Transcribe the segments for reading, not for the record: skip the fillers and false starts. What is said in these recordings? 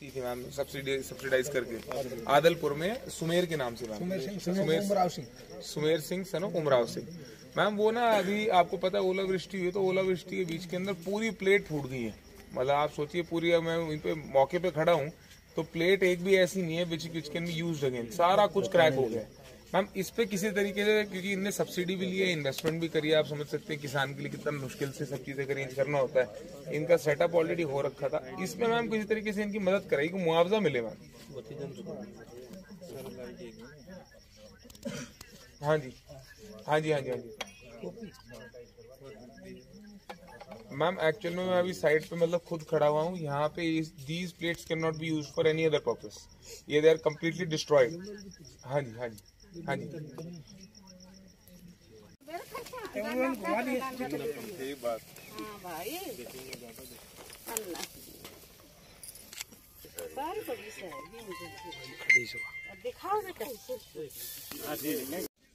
थी ma'am subsidise करके आदलपुर में सुमेर के नाम से ma'am Sumer Singh son of Umrao Singh ma'am. वो ना अभी आपको पता है ओलावृष्टि हुई तो ओलावृष्टि के बीच के अंदर पूरी प्लेट फूट गई है। मतलब आप सोचिए पूरी, मैं वहीं पे मौके पे खड़ा हूँ तो प्लेट एक भी ऐसी नहीं है which can be used again, सारा कुछ क्रैक हो गया है मैम। इस पे किसी तरीके से, क्योंकि इनने सब्सिडी भी ली है, इन्वेस्टमेंट भी करी है, आप समझ सकते हैं किसान के लिए कितना मुश्किल से सब चीजें अरेंज करना होता है। इनका सेटअप ऑलरेडी हो रखा था, इसमें मैम किसी तरीके से इनकी मदद करेगी कि मुआवजा मिले मैम। हाँ जी हाँ जी हाँ जी हाँ जी मैम। एक्चुअल में मैं अभी साइड पे मतलब खुद खड़ा हुआ हूँ यहाँ पे। These plates can not be used for any other purpose, ये दे आर कम्प्लीटली डिस्ट्रॉयड। हाँ जी हाँ जी हाँ जी।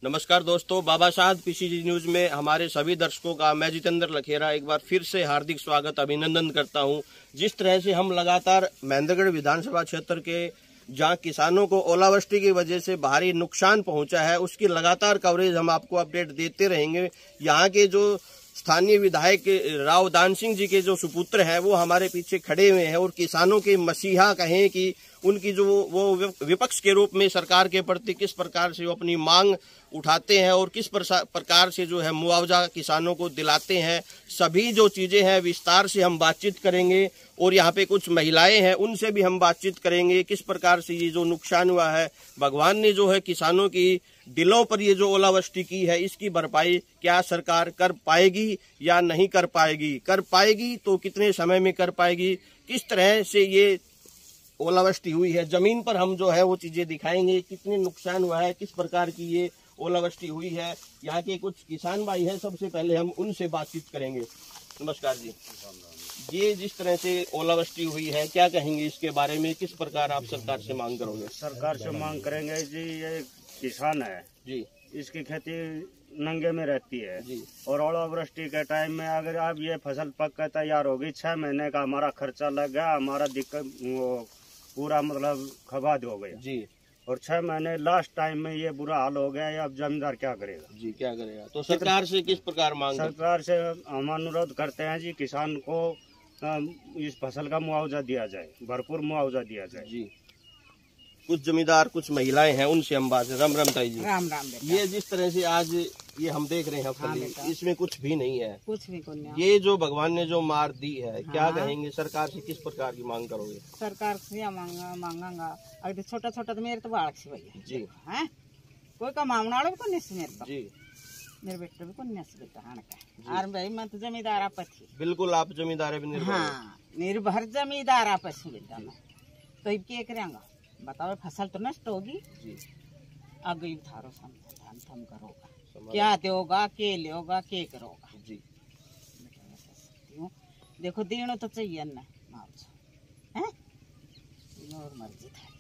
नमस्कार दोस्तों, बाबा साहब पीसीजी न्यूज में हमारे सभी दर्शकों का मैं जितेंद्र लखेरा एक बार फिर से हार्दिक स्वागत अभिनंदन करता हूं। जिस तरह से हम लगातार महेंद्रगढ़ विधानसभा क्षेत्र के जहां किसानों को ओलावृष्टि की वजह से भारी नुकसान पहुंचा है, उसकी लगातार कवरेज हम आपको अपडेट देते रहेंगे। यहाँ के जो स्थानीय विधायक राव दान सिंह जी के जो सुपुत्र हैं वो हमारे पीछे खड़े हुए हैं और किसानों के मसीहा कहें कि उनकी जो वो विपक्ष के रूप में सरकार के प्रति किस प्रकार से वो अपनी मांग उठाते हैं और किस प्रकार से जो है मुआवजा किसानों को दिलाते हैं, सभी जो चीजें हैं विस्तार से हम बातचीत करेंगे। और यहाँ पे कुछ महिलाएं हैं उनसे भी हम बातचीत करेंगे किस प्रकार से ये जो नुकसान हुआ है, भगवान ने जो है किसानों की दिलों पर ये जो ओलावृष्टि की है इसकी भरपाई क्या सरकार कर पाएगी या नहीं कर पाएगी, कर पाएगी तो कितने समय में कर पाएगी, किस तरह से ये ओलावृष्टि हुई है, जमीन पर हम जो है वो चीजें दिखाएंगे, कितने नुकसान हुआ है, किस प्रकार की ये ओलावृष्टि हुई है। यहाँ के कुछ किसान भाई हैं, सबसे पहले हम उनसे बातचीत करेंगे। नमस्कार जी। ये जिस तरह से ओलावृष्टि हुई है क्या कहेंगे इसके बारे में, किस प्रकार आप सरकार से मांग करोगे? सरकार से मांग करेंगे जी, ये किसान है जी, इसकी खेती नंगे में रहती है जी। और ओलावृष्टि के टाइम में अगर अब ये फसल पक कर तैयार होगी, 6 महीने का हमारा खर्चा लग गया, हमारा दिक्कत पूरा मतलब खबाद हो गया जी। और 6 महीने लास्ट टाइम में ये बुरा हाल हो गया, अब जमींदार क्या करेगा जी, क्या करेगा? तो सरकार से किस प्रकार मांग? सरकार से हम अनुरोध करते हैं जी, किसान को इस फसल का मुआवजा दिया जाए, भरपूर मुआवजा दिया जाए जी। कुछ जमींदार कुछ महिलाएं हैं उनसे हम बात। राम राम ताई जी। राम राम। ये जिस तरह से आज ये हम देख रहे हैं फली, इसमें कुछ भी नहीं है, कुछ भी नहीं। ये जो भगवान ने जो मार दी है क्या कहेंगे, सरकार से किस प्रकार की मांग करोगे? सरकार से मांगा अगर छोटा छोटा तो मेरे तो बालक से भैया जी है, कोई कमाने वाला भी को नहीं मेरे तो जी, मेरे बेटे भी को नहीं बेटा हाण का। और भाई मैं तो जमींदार आप थी। बिल्कुल, आप जमींदार भी निर्भर। हाँ, निर्भर जमींदार आप बेटा मैं तो अब क्या करेंगा बताओ, फसल तो नष्ट होगी जी। अगली थारो समाधान तुम करोगा, क्या दोगा, के लोगा, के करोगा जी। देखो देना तो चाहिए ना मुआवजा है, और मर्जी थारी।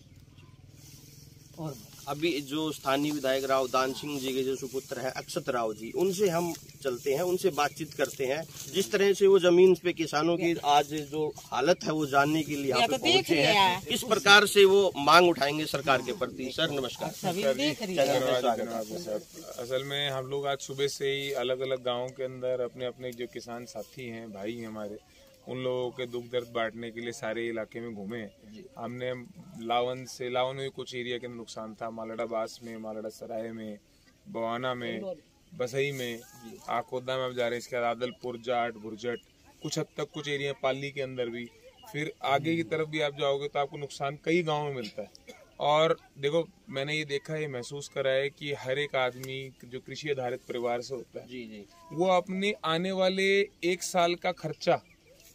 और अभी जो स्थानीय विधायक राव दान सिंह जी के जो सुपुत्र है अक्षत राव जी, उनसे हम चलते हैं, उनसे बातचीत करते हैं। जिस तरह से वो जमीन पे किसानों की आज जो हालत है वो जानने के लिए यहाँ पे पहुंचे हैं, किस प्रकार से वो मांग उठाएंगे सरकार के प्रति। सर नमस्कार। असल में हम लोग आज सुबह से ही अलग अलग गाँव के अंदर अपने अपने जो किसान साथी हैं, भाई हैं हमारे, उन लोगों के दुख दर्द बांटने के लिए सारे इलाके में घूमे। हमने लावन में कुछ एरिया के नुकसान था, मालड़ा बास में, मालड़ा सराय में, बवाना में, बसई में, आकोदा में अब जा रहे हैं, इसके बाद आदलपुर, जाट, भुरजट, कुछ हद तक कुछ एरिया पाली के अंदर भी। फिर आगे की तरफ भी आप जाओगे तो आपको नुकसान कई गाँव में मिलता है। और देखो मैंने ये देखा, ये महसूस करा है कि हर एक आदमी जो कृषि आधारित परिवार से होता है जी जी, वो अपने आने वाले 1 साल का खर्चा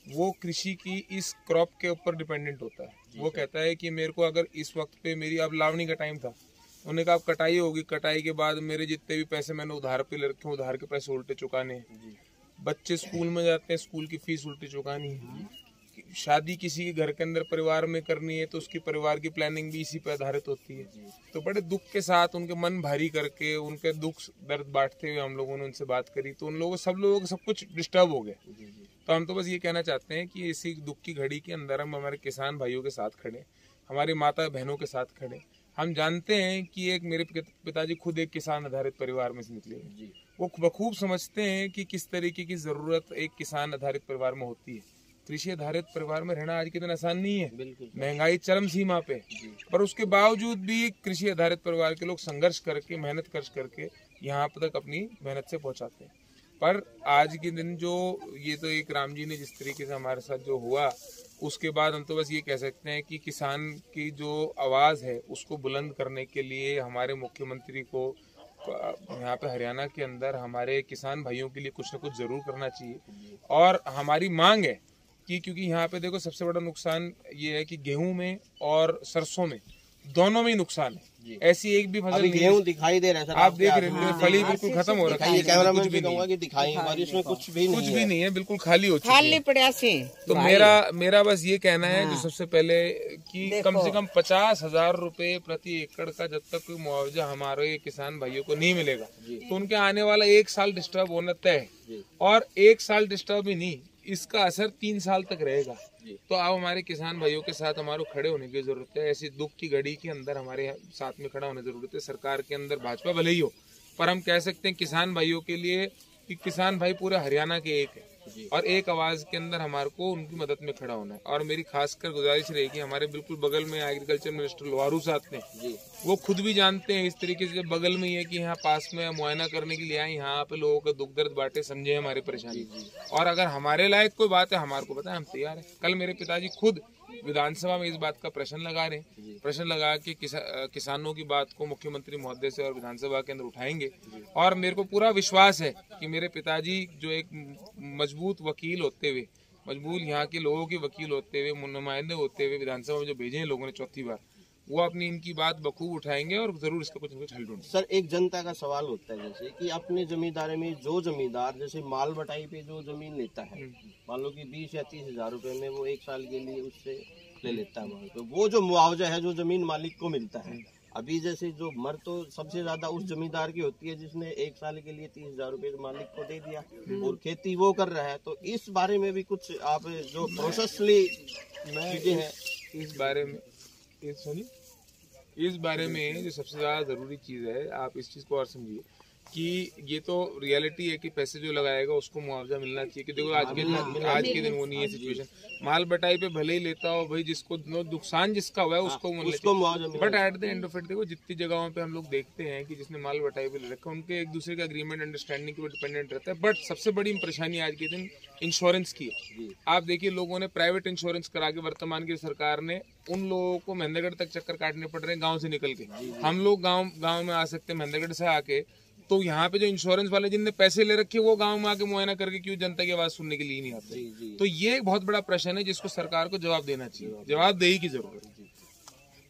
वो कृषि की इस क्रॉप के ऊपर डिपेंडेंट होता है। वो कहता है कि मेरे को अगर इस वक्त पे मेरी, अब लावनी का टाइम था, उन्होंने कहा अब कटाई होगी, कटाई के बाद मेरे जितने भी पैसे मैंने उधार पे ले रखे, उधार के पैसे उल्टे चुकाने हैं, बच्चे स्कूल में जाते हैं, स्कूल की फीस उल्टी चुकानी है, शादी किसी के घर के अंदर परिवार में करनी है तो उसकी परिवार की प्लानिंग भी इसी पे आधारित होती है। तो बड़े दुख के साथ उनके मन भारी करके उनके दुख दर्द बांटते हुए हम लोगों ने उनसे बात करी, तो उन लोगों सब कुछ डिस्टर्ब हो गया। तो हम तो बस ये कहना चाहते हैं कि इसी दुख की घड़ी के अंदर हम हमारे किसान भाइयों के साथ खड़े, हमारी माता बहनों के साथ खड़े। हम जानते हैं कि एक मेरे पिताजी खुद एक किसान आधारित परिवार में से निकले हैं। वो बखूब समझते हैं कि किस तरीके की जरूरत एक किसान आधारित परिवार में होती है। कृषि आधारित परिवार में रहना आज के दिन आसान नहीं है, महंगाई चरम सीमा पे, पर उसके बावजूद भी कृषि आधारित परिवार के लोग संघर्ष करके मेहनत करके यहाँ तक अपनी मेहनत से पहुंचाते हैं। पर आज के दिन जो ये तो एक राम जी ने जिस तरीके से हमारे साथ जो हुआ, उसके बाद हम तो बस ये कह सकते हैं कि किसान की जो आवाज़ है उसको बुलंद करने के लिए हमारे मुख्यमंत्री को यहाँ पे हरियाणा के अंदर हमारे किसान भाइयों के लिए कुछ न कुछ जरूर करना चाहिए। और हमारी मांग है कि क्योंकि यहाँ पे देखो सबसे बड़ा नुकसान ये है कि गेहूं में और सरसों में दोनों में ही नुकसान है। ऐसी एक भी फसल गेहूं दिखाई दे रहा है सर, आप देख रहे हैं फली बिल्कुल खत्म हो रहा है। कैमरामैन से कहूंगा कि दिखाई, इसमें कुछ भी नहीं है, बिल्कुल खाली हो चुकी है। तो मेरा बस ये कहना है जो सबसे पहले कि कम से कम 50,000 रुपए प्रति एकड़ का जब तक कोई मुआवजा हमारे किसान भाइयों को नहीं मिलेगा तो उनके आने वाला 1 साल डिस्टर्ब होना तय है। और 1 साल डिस्टर्ब ही नहीं, इसका असर 3 साल तक रहेगा। तो अब हमारे किसान भाइयों के साथ हमारे खड़े होने की जरूरत है। ऐसी दुख की घड़ी के अंदर हमारे साथ में खड़ा होने की जरूरत है। सरकार के अंदर भाजपा भले ही हो, पर हम कह सकते हैं किसान भाइयों के लिए कि किसान भाई पूरे हरियाणा के एक है और एक आवाज के अंदर हमारे को उनकी मदद में खड़ा होना है। और मेरी खासकर गुजारिश रहेगी, हमारे बिल्कुल बगल में एग्रीकल्चर मिनिस्टर लोहारू साहब ने, वो खुद भी जानते हैं इस तरीके से बगल में ही है कि यहाँ पास में मुआयना करने के लिए आए, यहाँ पे लोगों का दुख दर्द बांटे, समझे हमारी परेशानी। और अगर हमारे लायक कोई बात है हमारे को पता है, हम तैयार है। कल मेरे पिताजी खुद विधानसभा में इस बात का प्रश्न लगा रहे हैं, प्रश्न लगा के किसानों की बात को मुख्यमंत्री महोदय से और विधानसभा के अंदर उठाएंगे। और मेरे को पूरा विश्वास है कि मेरे पिताजी जो एक मजबूत वकील होते हुए, मजबूत यहाँ के लोगों के वकील होते हुए, नुमाइंदे होते हुए विधानसभा में जो भेजे हैं लोगों ने 4थी बार, वो अपनी इनकी बात बखूब उठाएंगे और जरूर इसका कुछ न कुछ हल ढूंढेंगे। सर, एक जनता का सवाल होता है जैसे कि अपने जमींदारी में जो जमींदार जैसे माल बटाई पे जो जमीन लेता है, मान लो कि 20 या 30 हजार रुपए में वो 1 साल के लिए उससे ले लेता है माल, तो वो जो मुआवजा है जो जमीन मालिक को मिलता है, अभी जैसे जो मर तो सबसे ज्यादा उस जमींदार की होती है जिसने 1 साल के लिए 30,000 रुपए मालिक को दे दिया और खेती वो कर रहा है। तो इस बारे में भी कुछ आप जो प्रोसेसली चीजें हैं इस बारे में इस बारे में जो सबसे ज्यादा जरूरी चीज है, आप इस चीज को और समझिए कि ये तो रियलिटी है कि पैसे जो लगाएगा उसको मुआवजा मिलना चाहिए। कि देखो आज के दिन वो नहीं है सिचुएशन, माल बटाई पे भले ही लेता हो भाई, जिसको नुकसान जिसका हुआ है उसको मुआवजा, but at the end of it देखो जितनी जगहों पे हम लोग देखते हैं कि जिसने माल बटाई पे ले रखा है उनके एक दूसरे का एग्रीमेंट अंडरस्टैंडिंग के ऊपर डिपेंडेंट रहता है। बट सबसे बड़ी परेशानी आज के दिन इंश्योरेंस की है। आप देखिए लोगों ने प्राइवेट इंश्योरेंस करा के, वर्तमान की सरकार ने उन लोगों को महेंद्रगढ़ तक चक्कर काटने पड़ रहे हैं गाँव से निकल के। हम लोग गाँव में आ सकते हैं महेंद्रगढ़ से आके, तो यहाँ पे जो इंश्योरेंस वाले जिनने पैसे ले रखे वो गांव में आके मुआयना करके क्यों जनता की आवाज सुनने के लिए नहीं आते? तो ये एक बहुत बड़ा प्रश्न है जिसको सरकार को जवाब देना चाहिए, जवाबदेही की जरूरत है।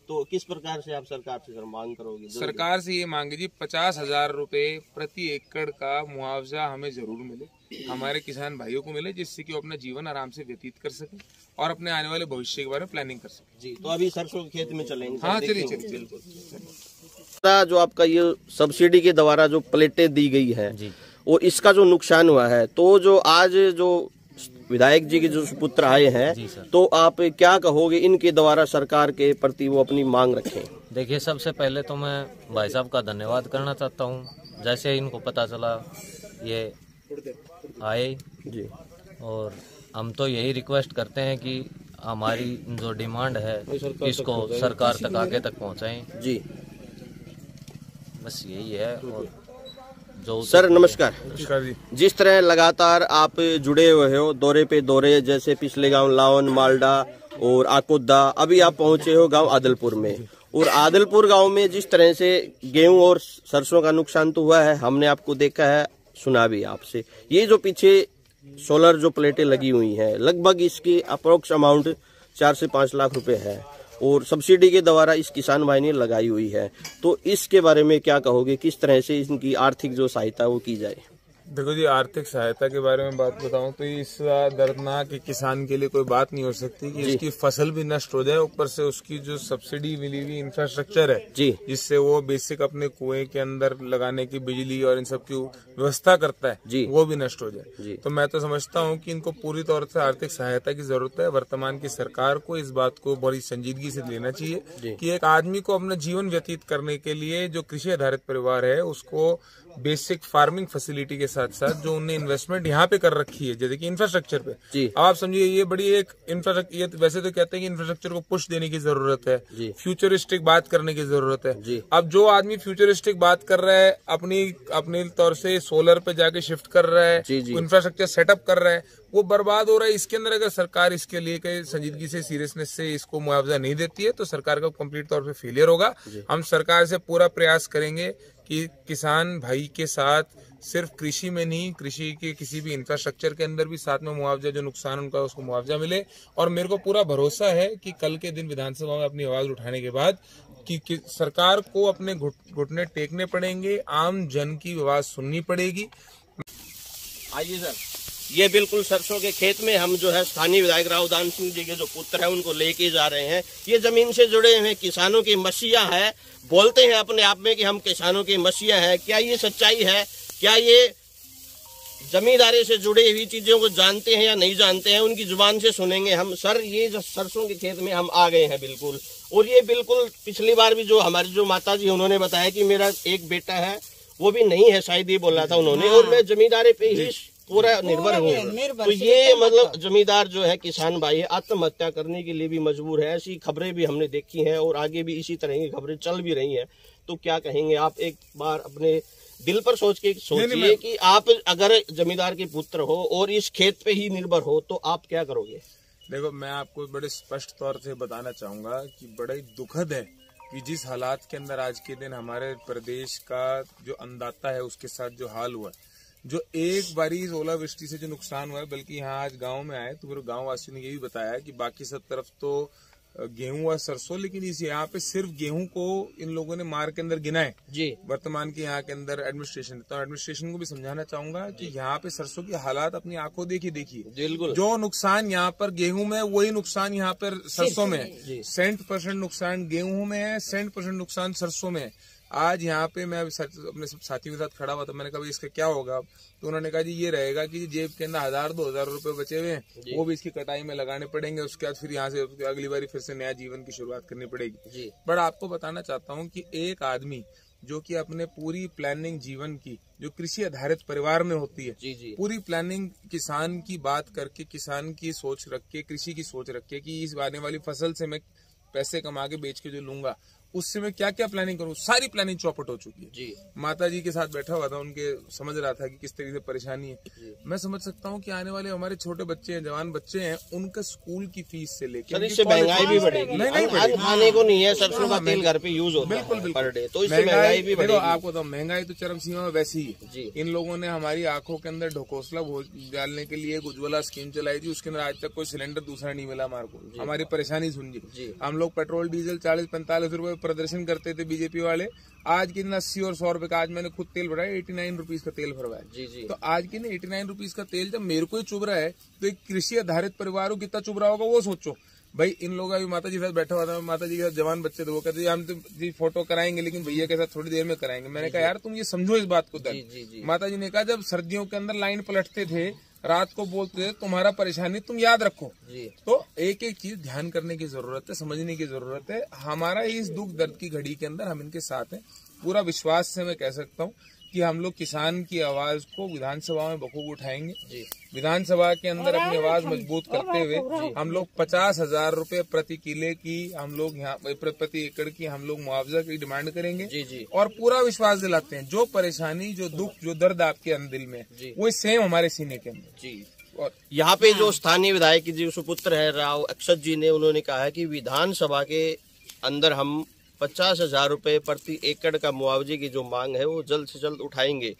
तो किस प्रकार से आप सरकार से मांग करोगे? सरकार से ये मांगे जी 50,000 रुपए प्रति एकड़ का मुआवजा हमें जरूर मिले, हमारे किसान भाइयों को मिले, जिससे कि वो अपना जीवन आराम से व्यतीत कर सके और अपने आने वाले भविष्य के बारे में प्लानिंग कर सके। जी, तो अभी सरसों के खेत में चलेंगे। हाँ चलिए बिल्कुल। जो आपका ये सब्सिडी के द्वारा जो प्लेटें दी गई है और इसका जो नुकसान हुआ है, तो जो आज जो विधायक जी के जो पुत्र आए हैं, तो आप क्या कहोगे इनके द्वारा सरकार के प्रति वो अपनी मांग रखें? देखिए, सबसे पहले तो मैं भाई साहब का धन्यवाद करना चाहता हूँ। जैसे इनको पता चला ये आए जी, और हम तो यही रिक्वेस्ट करते हैं कि हमारी जो डिमांड है इसको सरकार तक आगे तक पहुँचाएं जी, बस यही है। और जो सर नमस्कार जी। जिस तरह लगातार आप जुड़े हुए हो दौरे पे दौरे, जैसे पिछले गांव लावन, मालडा और आकोदा, अभी आप पहुंचे हो गांव आदलपुर में, और आदलपुर गांव में जिस तरह से गेहूं और सरसों का नुकसान तो हुआ है, हमने आपको देखा है, सुना भी आपसे। ये जो पीछे सोलर जो प्लेटें लगी हुई हैं, लगभग इसकी अप्रोक्स अमाउंट 4 से 5 लाख रुपए है और सब्सिडी के द्वारा इस किसान भाई ने लगाई हुई है। तो इसके बारे में क्या कहोगे, किस तरह से इनकी आर्थिक जो सहायता वो की जाए? देखो जी, आर्थिक सहायता के बारे में बात बताऊं तो इस दर्दनाक किसान के लिए कोई बात नहीं हो सकती कि इसकी फसल भी नष्ट हो जाए, ऊपर से उसकी जो सब्सिडी मिली हुई इंफ्रास्ट्रक्चर है जी, जिससे वो बेसिक अपने कुएं के अंदर लगाने की बिजली और इन सब की व्यवस्था करता है जी, वो भी नष्ट हो जाए जी। तो मैं तो समझता हूं कि इनको पूरी तौर से आर्थिक सहायता की जरूरत है। वर्तमान की सरकार को इस बात को बड़ी संजीदगी से लेना चाहिए कि एक आदमी को अपना जीवन व्यतीत करने के लिए जो कृषि आधारित परिवार है उसको बेसिक फार्मिंग फैसिलिटी के साथ साथ जो उन्हें इन्वेस्टमेंट यहाँ पे कर रखी है जैसे कि इंफ्रास्ट्रक्चर पे, अब आप समझिए ये बड़ी एक इंफ्रास्ट्रक्चर, वैसे तो कहते हैं कि इंफ्रास्ट्रक्चर को पुश देने की जरूरत है, फ्यूचरिस्टिक बात करने की जरूरत है। अब जो आदमी फ्यूचरिस्टिक बात कर रहा है, अपनी तौर से सोलर पे जाके शिफ्ट कर रहा है, इंफ्रास्ट्रक्चर सेटअप कर रहा है, वो बर्बाद हो रहा है। इसके अंदर अगर सरकार इसके लिए कई संजीदगी से, सीरियसनेस से इसको मुआवजा नहीं देती है तो सरकार का कंप्लीट तौर पे फेलियर होगा। हम सरकार से पूरा प्रयास करेंगे कि किसान भाई के साथ सिर्फ कृषि में नहीं, कृषि के किसी भी इंफ्रास्ट्रक्चर के अंदर भी साथ में मुआवजा, जो नुकसान उनका उसको मुआवजा मिले। और मेरे को पूरा भरोसा है कि कल के दिन विधानसभा में अपनी आवाज उठाने के बाद कि सरकार को अपने घुटने टेकने पड़ेंगे, आम जन की आवाज सुननी पड़ेगी। आइए सर, ये बिल्कुल सरसों के खेत में हम जो है स्थानीय विधायक राव दान सिंह जी के जो पुत्र है उनको लेके जा रहे हैं। ये जमीन से जुड़े हुए किसानों की मसीहा है, बोलते हैं अपने आप में कि हम किसानों की मसीहा है। क्या ये सच्चाई है? क्या ये जमींदारी से जुड़ी हुई चीजों को जानते हैं या नहीं जानते हैं? उनकी जुबान से सुनेंगे हम। सर, ये जो सरसों के खेत में हम आ गए हैं बिल्कुल, और ये बिल्कुल पिछली बार भी जो हमारी जो माता जी उन्होंने बताया कि मेरा एक बेटा है, वो भी नहीं है शायद, ये बोला था उन्होंने, और मैं जमींदारी पे ही पूरा निर्भर हूँ। तो ये मतलब जमींदार जो है, किसान भाई है, आत्महत्या करने के लिए भी मजबूर है। ऐसी खबरें भी हमने देखी हैं और आगे भी इसी तरह की खबरें चल भी रही हैं। तो क्या कहेंगे आप? एक बार अपने दिल पर सोचिए कि आप अगर जमींदार के पुत्र हो और इस खेत पे ही निर्भर हो तो आप क्या करोगे? देखो, मैं आपको बड़े स्पष्ट तौर से बताना चाहूंगा कि बड़ा ही दुखद है कि जिस हालात के अंदर आज के दिन हमारे प्रदेश का जो अन्नदाता है उसके साथ जो हाल हुआ, जो एक बारी ओलावृष्टि से जो नुकसान हुआ है, बल्कि यहाँ आज गांव में आए तो फिर गांव वासियों ने ये भी बताया कि बाकी सब तरफ तो गेहूं और सरसों, लेकिन इस यहाँ पे सिर्फ गेहूं को इन लोगों ने मार के अंदर गिना है जी। वर्तमान के यहाँ के अंदर एडमिनिस्ट्रेशन, तो एडमिनिस्ट्रेशन को भी समझाना चाहूंगा कि यहाँ पे सरसों की हालात अपनी आंखों देखिए, जो नुकसान यहाँ पर गेहूं में वही नुकसान यहाँ पर सरसों में है। 60% नुकसान गेहूं में है, 60% नुकसान सरसों में है। आज यहाँ पे मैं अपने साथियों के साथ खड़ा हुआ था, मैंने कहा इसका क्या होगा, तो उन्होंने कहा जी ये रहेगा कि जेब के अंदर 1000-2000 रुपए बचे हुए हैं, वो भी इसकी कटाई में लगाने पड़ेंगे, उसके बाद फिर यहाँ से अगली बारी फिर से नया जीवन की शुरुआत करनी पड़ेगी। बट आपको बताना चाहता हूँ कि एक आदमी जो कि अपने पूरी प्लानिंग जीवन की जो कृषि आधारित परिवार में होती है, पूरी प्लानिंग किसान की बात करके, किसान की सोच रख के, कृषि की सोच रख के कि इस आने वाली फसल से मैं पैसे कमा के बेच के जो लूंगा उससे मैं क्या क्या प्लानिंग करूं, सारी प्लानिंग चौपट हो चुकी है जी। माता जी के साथ बैठा हुआ था, उनके समझ रहा था कि किस तरीके से परेशानी है। मैं समझ सकता हूँ कि आने वाले हमारे छोटे बच्चे हैं, जवान बच्चे हैं, उनका स्कूल की फीस से लेकर इससे महंगाई भी बढ़ेगी। नहीं खाने को नहीं है, सरसों का तेल घर पे यूज होता है बिल्कुल पर डे, तो इससे महंगाई भी बढ़ेगी। आपको तो महंगाई तो चरम सीमा में वैसी ही। इन लोगों ने हमारी आंखों के अंदर ढकोसला डालने के लिए उज्ज्वला स्कीम चलाई थी, उसके अंदर आज तक कोई सिलेंडर दूसरा नहीं मिला हमारे को। हमारी परेशानी सुनिए, हम लोग पेट्रोल डीजल 40-45 रुपए प्रदर्शन करते थे बीजेपी वाले, आज के दिन 80 और 100 रुपए का, आज मैंने खुद तेल भराया 89 रुपीज का तेल भरवाया। तो आज के दिन 89 रुपीज का तेल जब मेरे को ही चुभ रहा है तो एक कृषि आधारित परिवार को कितना चुभ रहा होगा वो सोचो भाई। इन लोग अभी माता जी के साथ बैठा हुआ था, माता जी के साथ जवान बच्चे थे, वो कहते हम तो जी फोटो कराएंगे लेकिन भैया के साथ थोड़ी देर में कराएंगे। मैंने कहा यार तुम ये समझो इस बात को। माता जी ने कहा जब सर्दियों के अंदर लाइन पलटते थे, रात को बोलते थे तुम्हारा परेशानी तुम याद रखो। तो एक एक चीज ध्यान करने की जरूरत है, समझने की जरूरत है। हमारा इस दुख दर्द की घड़ी के अंदर हम इनके साथ हैं। पूरा विश्वास से मैं कह सकता हूँ कि हम लोग किसान की आवाज को विधानसभा में बखूब उठाएंगे। विधानसभा के अंदर अपनी आवाज मजबूत करते हुए हम लोग 50,000 रुपए प्रति किले की, हम लोग यहाँ प्रति एकड़ की हम लोग मुआवजा की डिमांड करेंगे। और पूरा विश्वास दिलाते हैं जो परेशानी, जो दुख, जो दर्द आपके दिल में वो सेम हमारे सीने के अंदर। और यहाँ पे जो स्थानीय विधायक जी सुपुत्र है राव अक्षत जी ने, उन्होंने कहा है कि विधानसभा के अंदर हम 50,000 रुपए प्रति एकड़ का मुआवजे की जो मांग है वो जल्द से जल्द उठाएंगे।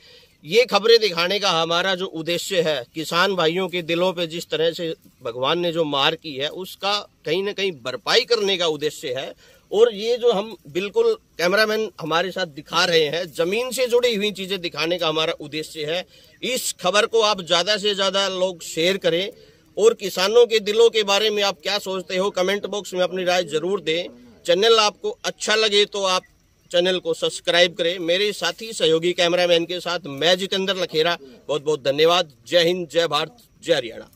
ये खबरें दिखाने का हमारा जो उद्देश्य है, किसान भाइयों के दिलों पे जिस तरह से भगवान ने जो मार की है उसका कहीं ना कहीं भरपाई करने का उद्देश्य है। और ये जो हम बिल्कुल कैमरामैन हमारे साथ दिखा रहे हैं, जमीन से जुड़ी हुई चीजें दिखाने का हमारा उद्देश्य है। इस खबर को आप ज्यादा से ज्यादा लोग शेयर करें और किसानों के दिलों के बारे में आप क्या सोचते हो कमेंट बॉक्स में अपनी राय जरूर दें। चैनल आपको अच्छा लगे तो आप चैनल को सब्सक्राइब करें। मेरे साथी सहयोगी कैमरामैन के साथ मैं जितेंद्र लखेरा, बहुत बहुत धन्यवाद। जय हिंद, जय भारत, जय हरियाणा।